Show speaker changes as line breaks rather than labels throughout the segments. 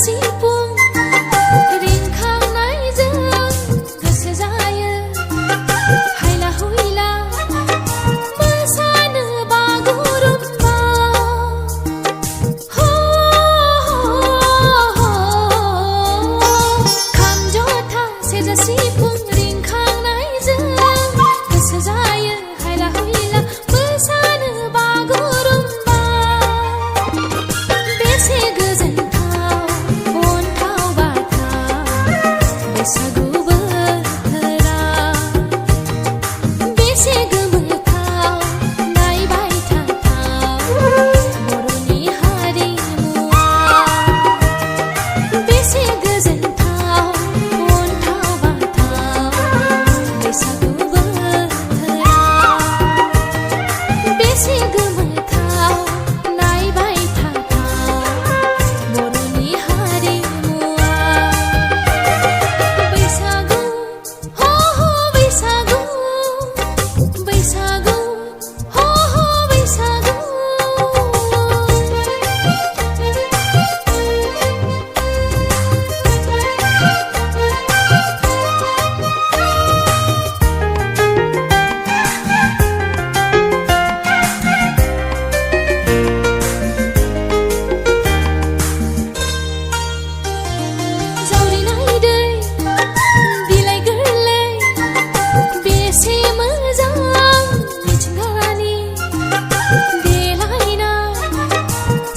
सिफुं रिंखांनायजों गोसो जायो हायला हुइला मोसानो बागुरुम्बा खाम जथा सेरजा सिफुं रिंखांनायजों गोसो जायो हायला हुइला मोसानो बागुरुम्बा बेसे गोजोनथाव अन्थाव बाथाव बैसागु बोथोरा बेसे गोमोथाव नायबाय थाथाव बर'नि हारिमुआ बेसे गोजोनथाव अन्थाव बाथाव बैसागु बोथोरा बेसे गोमोथाव नायबाय थाथाव बर'नि हारिमुआ बैसागु हो हो बैसागु बैसागु हो हो बैसागु जावरिनाय दै बिलाइ गोरलै बेसे मोजां मिथिंगानि देलायनाय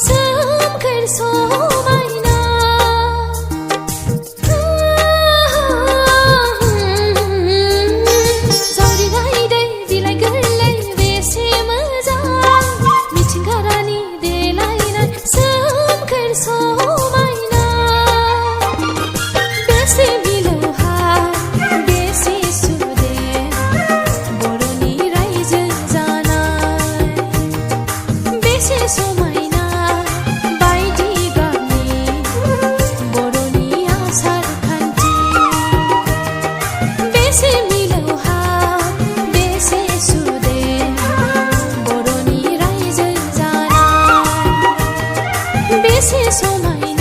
सोमखोर समायना जावरिनाय दै बिलाइ गोरलै बेसे मोजां मिथिंगानि देलायनाय सोमखोर समायना बेसे मिलौहाब बेसे सुदेम बर'नि रायजो जानाय बेसे समायना बायदि गाबनि बर'नि आसार खान्थि बेसे मिलौहाब बेसे सुदेम बर'नि रायजो जानाय बेसे समायना